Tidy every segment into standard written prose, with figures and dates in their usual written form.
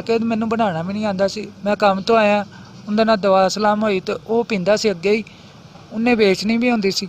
ਕੇ ਮੈਨੂੰ ਬਣਾਉਣਾ ਵੀ ਨਹੀਂ ਆਉਂਦਾ ਸੀ। ਮੈਂ ਕੰਮ ਤੋਂ ਆਇਆ, ਉਹਦੇ ਨਾਲ ਦੁਆ ਸਲਾਮ ਹੋਈ ਤੇ ਉਹ ਪੀਂਦਾ ਸੀ ਅੱਗੇ ਹੀ, ਉਹਨੇ ਵੇਚਣੀ ਵੀ ਹੁੰਦੀ ਸੀ,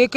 1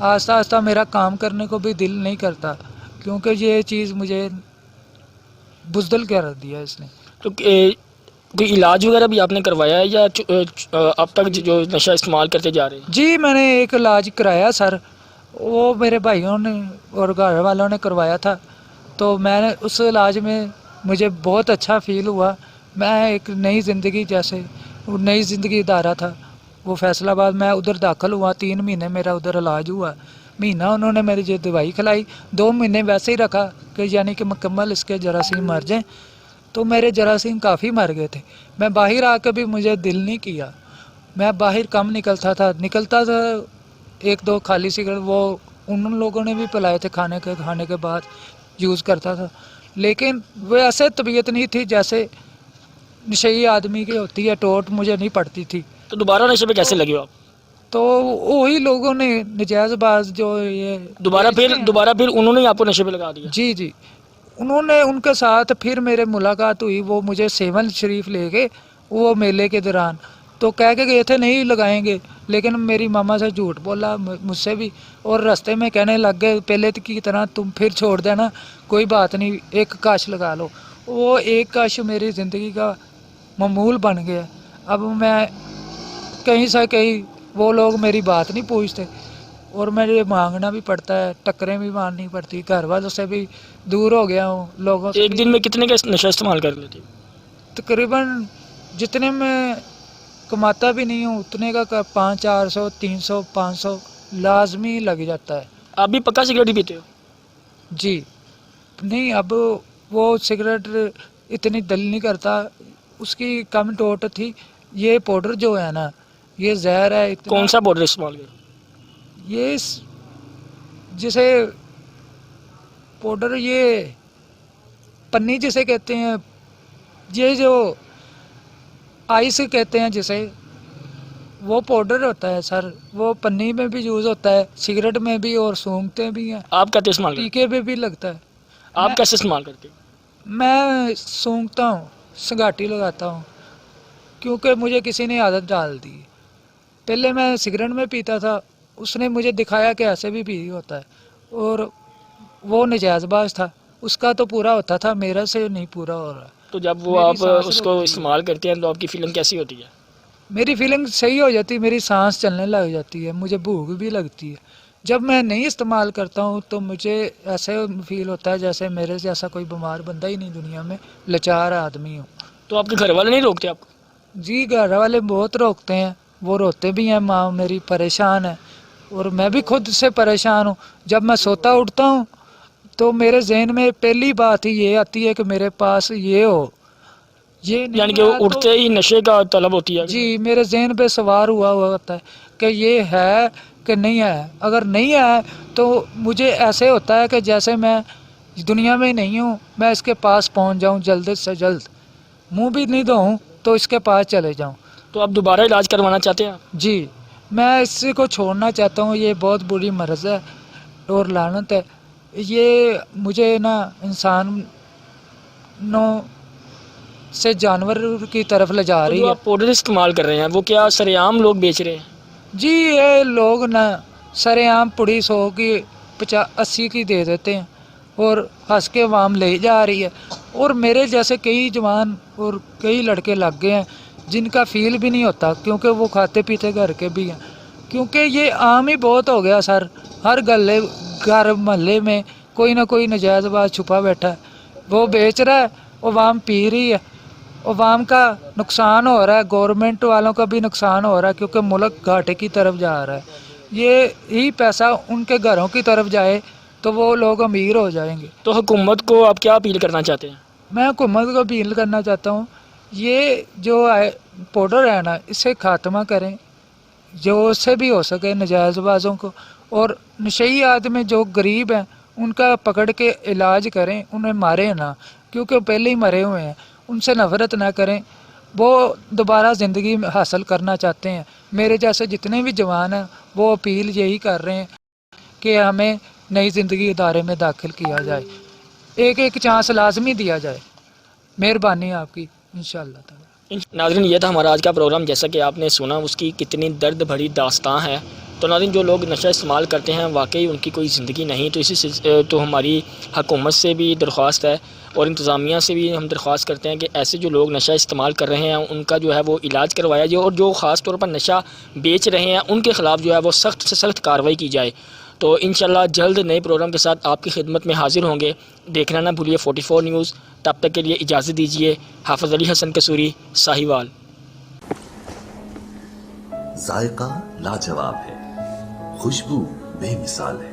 آہستہ آہستہ میرا کام کرنے کو بھی دل نہیں کرتا، کیونکہ یہ چیز مجھے بزدل کر دیا اس نے۔ تو کوئی علاج وغیرہ بھی آپ نے کروایا ہے یا اب تک جو نشہ استعمال کرتے جا رہے ہیں؟ جی میں نے ایک علاج کرایا سر، وہ میرے بھائیوں نے اور گھر والوں نے کروایا تھا، تو میں نے اس علاج میں مجھے بہت اچھا فیل ہوا۔ میں ایک نئی زندگی جیسے نئی زندگی دارا تھا، وہ فیصل آباد میں ادھر داخل ہوا، 3 مہینے میرا ادھر علاج ہوا۔ مہینہ انہوں نے میری جو دوائی کھلائی، 2 مہینے ویسے ہی رکھا کہ یعنی کہ مکمل اس کے جراثیم مر جائیں، تو میرے جراثیم کافی مر گئے تھے۔ میں باہر آ کے بھی مجھے دل نہیں کیا، میں باہر کم نکلتا تھا 1-2 خالی سگریٹ وہ ان لوگوں نے بھی پلائے تھے، کھانے کے بعد یوز کرتا تھا، لیکن وہ ایسے طبیعت نہیں تھی جیسے نشئی آدمی کی ہوتی ہے، ٹوٹ مجھے نہیں پڑتی تھی۔ تو دوبارہ نشے پہ کیسے لگے ہو آپ؟ تو وہی لوگوں نے نجائز باز جو یہ دوبارہ پھر انہوں نے آپ کو نشے پہ لگا دیا؟ جی جی، انہوں نے ان کے ساتھ پھر میرے ملاقات ہوئی، وہ مجھے سیون شریف لے گئے وہ میلے کے دوران، تو کہہ کے گئے تھے نہیں لگائیں گے، لیکن میری ماما سے جھوٹ بولا مجھ سے بھی، اور راستے میں کہنے لگ گئے پہلے کی طرح تم پھر چھوڑ دینا، کوئی بات نہیں، ایک کاش لگا لو۔ وہ ایک کاش میری زندگی کا معمول بن گیا۔ اب میں کہیں سے کہیں وہ لوگ میری بات نہیں پوچھتے، اور مجھے مانگنا بھی پڑتا ہے، ٹکریں بھی ماننی پڑتی، گھر والوں سے بھی دور ہو گیا ہوں، لوگوں سے ایک دن میں کتنے کا نشہ استعمال کر لیتے؟ تقریباً جتنے میں کماتا بھی نہیں ہوں اتنے کا 500 400 300 500 لازمی لگ جاتا ہے۔ آپ بھی پکا سگریٹ ہی پیتے ہو؟ جی نہیں، اب وہ سگریٹ اتنی دل نہیں کرتا، اس کی کم ٹوٹ تھی۔ یہ پاؤڈر جو ہے نا، یہ زہر ہے اتنا۔ کون سا پاؤڈر استعمال کرتے؟ یہ جسے پاؤڈر، یہ پنی جسے کہتے ہیں، یہ جو آئس کہتے ہیں جسے، وہ پاؤڈر ہوتا ہے سر، وہ پنی میں بھی یوز ہوتا ہے، سگریٹ میں بھی، اور سونگھتے بھی ہیں، آپ کیسے استعمال کرتے؟ ٹیکے پہ بھی لگتا ہے۔ آپ کیسے استعمال کرتے؟ میں سونگھتا ہوں، سنگاٹی لگاتا ہوں، کیونکہ مجھے کسی نے عادت ڈال دی۔ پہلے میں سگریٹ میں پیتا تھا، اس نے مجھے دکھایا کہ ایسے بھی پی ہوتا ہے، اور وہ نجائز باز تھا، اس کا تو پورا ہوتا تھا، میرا سے نہیں پورا ہو رہا۔ تو جب وہ میری آپ سانس اس کو رکتی ہے۔ استعمال کرتے ہیں تو آپ کی فیلنگ کیسی ہوتی ہے؟ میری فیلنگ صحیح ہو جاتی، میری سانس چلنے لگ جاتی ہے، مجھے بھوک بھی لگتی ہے۔ جب میں نہیں استعمال کرتا ہوں تو مجھے ایسے فیل ہوتا ہے جیسے میرے جیسا کوئی بیمار بندہ ہی نہیں دنیا میں، لاچار آدمی ہوں۔ تو آپ کے گھر والے نہیں روکتے آپ کو؟ جی گھر والے بہت روکتے ہیں، وہ روتے بھی ہیں، ماں میری پریشان ہے، اور میں بھی خود سے پریشان ہوں۔ جب میں سوتا اٹھتا ہوں تو میرے ذہن میں پہلی بات ہی یہ آتی ہے کہ میرے پاس یہ ہو، یہ نہیں یعنی کہ ہے وہ تو اٹھتے ہی نشے کا طلب ہوتی ہے؟ جی میرے ذہن پہ سوار ہوا ہوتا ہے کہ یہ ہے کہ نہیں ہے۔ اگر نہیں ہے تو مجھے ایسے ہوتا ہے کہ جیسے میں دنیا میں نہیں ہوں، میں اس کے پاس پہنچ جاؤں جلد سے جلد، منہ بھی نہیں دھوؤں تو اس کے پاس چلے جاؤں۔ تو آپ دوبارہ علاج کروانا چاہتے ہیں؟ جی میں اس کو چھوڑنا چاہتا ہوں، یہ بہت بری مرض ہے اور لعنت ہے، یہ مجھے نا انسانوں سے جانور کی طرف لے جا تو رہی جو ہے۔ آپ پاؤڈر استعمال کر رہے ہیں وہ کیا سرے عام لوگ بیچ رہے ہیں؟ جی یہ لوگ نا سرے عام پڑی 100 کی 80 کی دے دیتے ہیں، اور ہنس کے عوام لے جا رہی ہے، اور میرے جیسے کئی جوان اور کئی لڑکے لگ گئے ہیں جن کا فیل بھی نہیں ہوتا، کیونکہ وہ کھاتے پیتے گھر کے بھی ہیں، کیونکہ یہ عام ہی بہت ہو گیا سر، ہر گھر محلے میں کوئی نہ کوئی نجائز باز چھپا بیٹھا ہے، وہ بیچ رہا ہے، عوام پی رہی ہے، عوام کا نقصان ہو رہا ہے، گورنمنٹ والوں کا بھی نقصان ہو رہا ہے، کیونکہ ملک گھاٹے کی طرف جا رہا ہے۔ یہ ہی پیسہ ان کے گھروں کی طرف جائے تو وہ لوگ امیر ہو جائیں گے۔ تو حکومت کو آپ کیا اپیل کرنا چاہتے ہیں؟ میں حکومت کو اپیل کرنا چاہتا ہوں، یہ جو پاؤڈر ہے نا اسے خاتمہ کریں، جو اس سے بھی ہو سکے نجائز بازوں کو، اور نشئی آدمی جو غریب ہیں ان کا پکڑ کے علاج کریں، انہیں مارے نہ، کیونکہ پہلے ہی مرے ہوئے ہیں، ان سے نفرت نہ کریں، وہ دوبارہ زندگی حاصل کرنا چاہتے ہیں۔ میرے جیسے جتنے بھی جوان ہیں وہ اپیل یہی کر رہے ہیں کہ ہمیں نئی زندگی ادارے میں داخل کیا جائے، ایک چانس لازمی دیا جائے۔ مہربانی آپ کی، انشاءاللہ تعالی۔ ناظرین یہ تھا ہمارا آج کا پروگرام، جیسا کہ آپ نے سنا اس کی کتنی درد بھری داستان ہے، تو ناظرین جو لوگ نشہ استعمال کرتے ہیں واقعی ان کی کوئی زندگی نہیں، تو اسی سے تو ہماری حکومت سے بھی درخواست ہے اور انتظامیہ سے بھی ہم درخواست کرتے ہیں کہ ایسے جو لوگ نشہ استعمال کر رہے ہیں ان کا جو ہے وہ علاج کروایا جائے، اور جو خاص طور پر نشہ بیچ رہے ہیں ان کے خلاف جو ہے وہ سخت سے سخت کارروائی کی جائے۔ تو انشاءاللہ جلد نئے پروگرام کے ساتھ آپ کی خدمت میں حاضر ہوں گے۔ دیکھنا نہ بھولیے 44 نیوز۔ تب تک کے لیے اجازت دیجیے۔ حافظ علی حسن کسوری، ساہیوال۔ ذائقہ لاجواب ہے، خوشبو بے مثال ہے،